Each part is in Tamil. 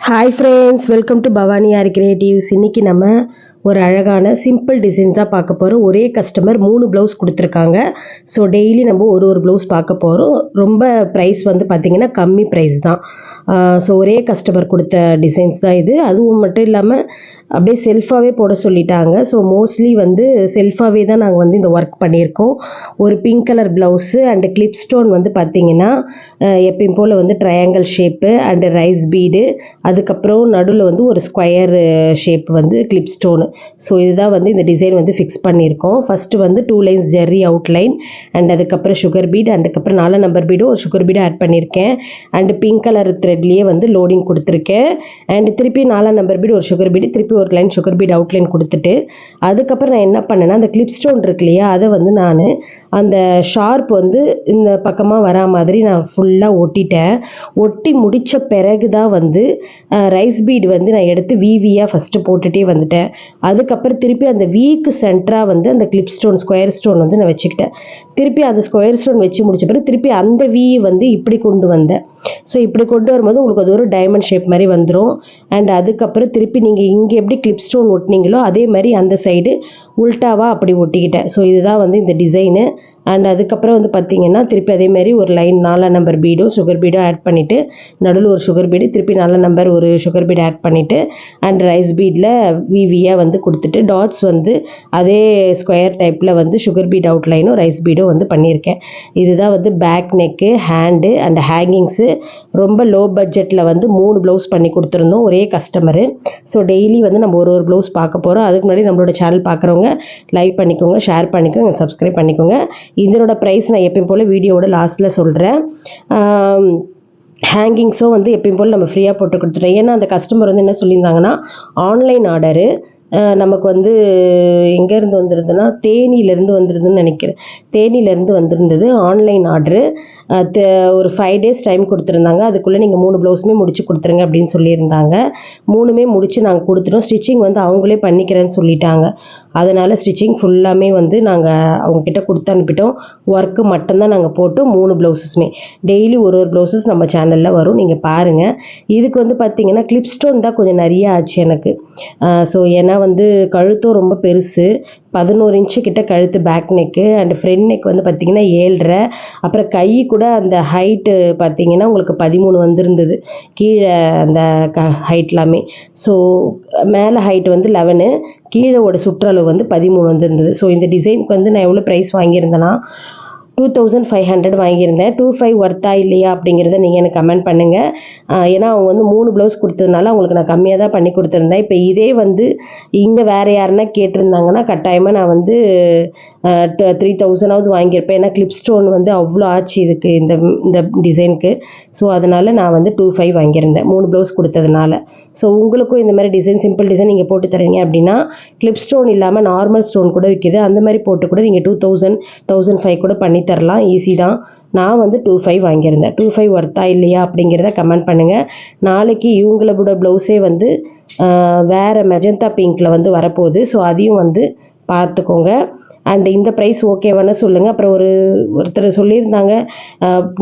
Hi friends, welcome to Bhavani aari creatives. இன்றைக்கி நம்ம ஒரு அழகான சிம்பிள் டிசைன் தான் பார்க்க போகிறோம். ஒரே கஸ்டமர் 3 ப்ளவுஸ் கொடுத்துருக்காங்க. ஸோ டெய்லி நம்ம ஒரு ப்ளவுஸ் பார்க்க போகிறோம். ரொம்ப ப்ரைஸ் வந்து பார்த்திங்கன்னா கம்மி ப்ரைஸ் தான். ஸோ ஒரே கஸ்டமர் கொடுத்த டிசைன்ஸ் தான் இது. அதுவும் மட்டும் இல்லாமல் அப்படியே செல்ஃபாகவே போட சொல்லிட்டாங்க. ஸோ மோஸ்ட்லி வந்து செல்ஃபாகவே தான் நாங்கள் வந்து இந்த ஒர்க் பண்ணியிருக்கோம். ஒரு pink colour blouse and clip stone வந்து பார்த்திங்கன்னா எப்பயும் போல் வந்து triangle shape and rice bead, அதுக்கப்புறம் நடுவில் வந்து ஒரு ஸ்கொயர் ஷேப் வந்து கிளிப் ஸ்டோனு. ஸோ இதுதான் வந்து இந்த டிசைன் வந்து ஃபிக்ஸ் பண்ணியிருக்கோம். ஃபஸ்ட்டு வந்து 2 லைன்ஸ் ஜெர்ரி அவுட்லைன் அண்ட் அதுக்கப்புறம் சுகர் பீட், அதுக்கப்புறம் 4 நம்பர் பீடும் ஒரு சுகர் பீடும் ஆட் பண்ணியிருக்கேன். அண்டு பிங்க் கலர் த்ரெட்லேயே வந்து லோடிங் கொடுத்துருக்கேன். அண்டு திருப்பி 4 நம்பர் பீடு ஒரு சுகர் பீடு, திருப்பி ஒரு லைன் சுகர் பீட் அவுட்லைன் கொடுத்துட்டு அதுக்கப்புறம் நான் என்ன பண்ணேன்னா அந்த கிளிப் ஸ்டோன் இருக்கு இல்லையா, அதை வந்து நான் அந்த ஷார்ப் வந்து இந்த பக்கமாக வரா மாதிரி நான் ஃபுல்லாக ஒட்டிட்டேன். ஒட்டி முடித்த பிறகு தான் வந்து ரைஸ் பீட் வந்து நான் எடுத்து விவியாக ஃபஸ்ட்டு போட்டுகிட்டே வந்துட்டேன். அதுக்கப்புறம் திருப்பி அந்த வீக்கு சென்டராக வந்து அந்த கிளிப் ஸ்டோன் ஸ்கொயர் ஸ்டோன் வந்து நான் வச்சுக்கிட்டேன். திருப்பி அந்த ஸ்கொயர் ஸ்டோன் வச்சு முடிச்ச பிறகு திருப்பி அந்த வி வந்து இப்படி கொண்டு வந்தேன். ஸோ இப்படி கொண்டு வரும்போது உங்களுக்கு அது ஒரு டைமண்ட் ஷேப் மாதிரி வந்துடும். அண்ட் அதுக்கப்புறம் திருப்பி நீங்கள் இங்கே எப்படி கிளிப் ஸ்டோன் ஒட்டினீங்களோ அதே மாதிரி அந்த சைடு உல்ட்டாவாக அப்படி ஒட்டிக்கிட்டேன். ஸோ இதுதான் வந்து இந்த டிசைனு. அண்ட் அதுக்கப்புறம் வந்து பார்த்திங்கன்னா திருப்பி அதேமாதிரி ஒரு லைன் 4 நம்பர் பீடும் சுகர் பீடும் ஆட் பண்ணிவிட்டு நடுவில் ஒரு சுகர் பீடு, திருப்பி 4 நம்பர் ஒரு சுகர் பீடு ஆட் பண்ணிவிட்டு அண்ட் ரைஸ் பீடில் விவியாக வந்து கொடுத்துட்டு டாட்ஸ் வந்து அதே ஸ்கொயர் டைப்பில் வந்து சுகர் பீட் அவுட்லைனும் ரைஸ் பீடும் வந்து பண்ணியிருக்கேன். இதுதான் வந்து back neck, hand and hangings. ரொம்ப லோ பட்ஜெட்டில் வந்து 3 ப்ளவுஸ் பண்ணி கொடுத்துருந்தோம் ஒரே கஸ்டமரு. ஸோ டெய்லி வந்து நம்ம ஒரு ப்ளவுஸ் பார்க்க போகிறோம். அதுக்கு முன்னாடி நம்மளோட சேனல் பார்க்குறவங்க லைக் பண்ணிக்கோங்க, ஷேர் பண்ணிக்கோங்க, சப்ஸ்கிரைப் பண்ணிக்கோங்க. இதனோட ப்ரைஸ் நான் எப்பயும் போல் வீடியோவோட லாஸ்ட்டில் சொல்கிறேன். ஹேங்கிங்ஸும் வந்து எப்பயும் போல் நம்ம ஃப்ரீயாக போட்டு கொடுத்துட்டேன். ஏன்னா அந்த கஸ்டமர் வந்து என்ன சொல்லியிருந்தாங்கன்னா ஆன்லைன் ஆர்டரு நமக்கு வந்து எங்கேருந்து வந்துருதுன்னா தேனியிலேருந்து வந்துருதுன்னு நினைக்கிறேன். தேனியிலேருந்து வந்திருந்தது ஆன்லைன் ஆர்டரு. ஒரு 5 days டைம் கொடுத்துருந்தாங்க. அதுக்குள்ளே நீங்கள் 3 ப்ளவுஸுமே முடிச்சு கொடுத்துருங்க அப்படின்னு சொல்லியிருந்தாங்க. 3மே முடித்து நாங்கள் கொடுத்துட்டோம். ஸ்டிச்சிங் வந்து அவங்களே பண்ணிக்கிறேன்னு சொல்லிட்டாங்க. அதனால் ஸ்டிச்சிங் ஃபுல்லாமே வந்து நாங்கள் அவங்கக்கிட்ட கொடுத்து அனுப்பிட்டோம். ஒர்க்கு மட்டும்தான் நாங்கள் போட்டோம். 3 ப்ளவுஸஸுமே டெய்லி ஒரு ப்ளவுஸஸ் நம்ம சேனலில் வரும், நீங்கள் பாருங்கள். இதுக்கு வந்து பார்த்திங்கன்னா கிளிப் ஸ்டோன் தான் கொஞ்சம் நிறைய ஆச்சு எனக்கு. ஸோ ஏன்னா வந்து கழுத்தும் ரொம்ப பெருசு, 11 இன்ச்சு கிட்ட கழுத்து back neck and front neck வந்து பார்த்திங்கன்னா 7.5. அப்புறம் கை கூட அந்த ஹைட்டு பார்த்திங்கன்னா உங்களுக்கு 13 வந்திருந்தது கீழே அந்த ஹைட்லாமே. ஸோ மேலே ஹைட் வந்து 11, கீழோட சுற்றளவு வந்து 13 வந்திருந்தது. ஸோ இந்த டிசைனுக்கு வந்து நான் எவ்வளோ ப்ரைஸ் வாங்கியிருந்தேன்னா 2500 வாங்கியிருந்தேன். 25 ஒர்த்தா இல்லையா அப்படிங்கிறத நீங்கள் எனக்கு கமெண்ட் பண்ணுங்கள். ஏன்னா அவங்க வந்து 3 ப்ளவுஸ் கொடுத்ததுனால அவங்களுக்கு நான் கம்மியாக தான் பண்ணி கொடுத்துருந்தேன். இப்போ இதே வந்து இங்கே வேறு யாருன்னா கேட்டிருந்தாங்கன்னா கட்டாயமாக நான் வந்து 3000ஆவது வாங்கியிருப்பேன். ஏன்னா கிளிப் ஸ்டோன் வந்து அவ்வளோ ஆச்சு இதுக்கு, இந்த டிசைனுக்கு. ஸோ அதனால் நான் வந்து 25 வாங்கியிருந்தேன் 3 ப்ளவுஸ் கொடுத்ததுனால. ஸோ உங்களுக்கும் இந்த மாதிரி டிசைன் சிம்பிள் டிசைன் நீங்கள் போட்டு தரீங்க அப்படின்னா கிளிப் ஸ்டோன் இல்லாமல் நார்மல் ஸ்டோன் கூட விற்கிது, அந்த மாதிரி போட்டு கூட நீங்கள் 2000 1005 கூட பண்ணி தரலாம். ஈஸி தான். நான் வந்து 25 வாங்கியிருந்தேன். 25 ஒர்த்தா இல்லையா அப்படிங்கிறத கமெண்ட் பண்ணுங்கள். நாளைக்கு இவங்களோட ப்ளவுஸே வந்து வேறு மெஜந்தா பிங்க்கில் வந்து வரப்போகுது. ஸோ அதையும் வந்து பார்த்துக்கோங்க. அண்ட் இந்த ப்ரைஸ் ஓகேவானு சொல்லுங்கள். அப்புறம் ஒருத்தர் சொல்லியிருந்தாங்க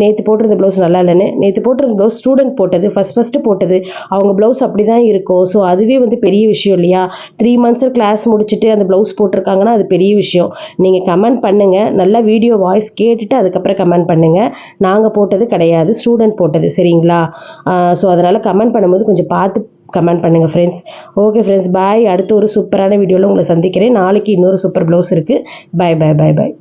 நேற்று போட்டிருந்த ப்ளவுஸ் நல்லா இல்லைன்னு. நேற்று போட்டிருந்த ப்ளவுஸ் ஸ்டூடெண்ட் போட்டது, ஃபஸ்ட்டு போட்டது. அவங்க ப்ளவுஸ் அப்படி தான் இருக்கும். ஸோ அதுவே வந்து பெரிய விஷயம் இல்லையா? 3 months கிளாஸ் முடிச்சுட்டு அந்த ப்ளவுஸ் போட்டிருக்காங்கன்னா அது பெரிய விஷயம். நீங்கள் கமெண்ட் பண்ணுங்கள், நல்லா வீடியோ வாய்ஸ் கேட்டுட்டு அதுக்கப்புறம் கமெண்ட் பண்ணுங்கள். நாங்கள் போட்டது கிடையாது, ஸ்டூடெண்ட் போட்டது, சரிங்களா? ஸோ அதனால் கமெண்ட் பண்ணும்போது கொஞ்சம் பார்த்து கமெண்ட் பண்ணுங்கள் ஃப்ரெண்ட்ஸ். ஓகே ஃப்ரெண்ட்ஸ், பாய். அடுத்து ஒரு சூப்பரான வீடியோவில் உங்களை சந்திக்கிறேன். நாளைக்கு இன்னொரு சூப்பர் ப்ளவுஸ் இருக்குது. பாய் பாய் பாய் பாய்.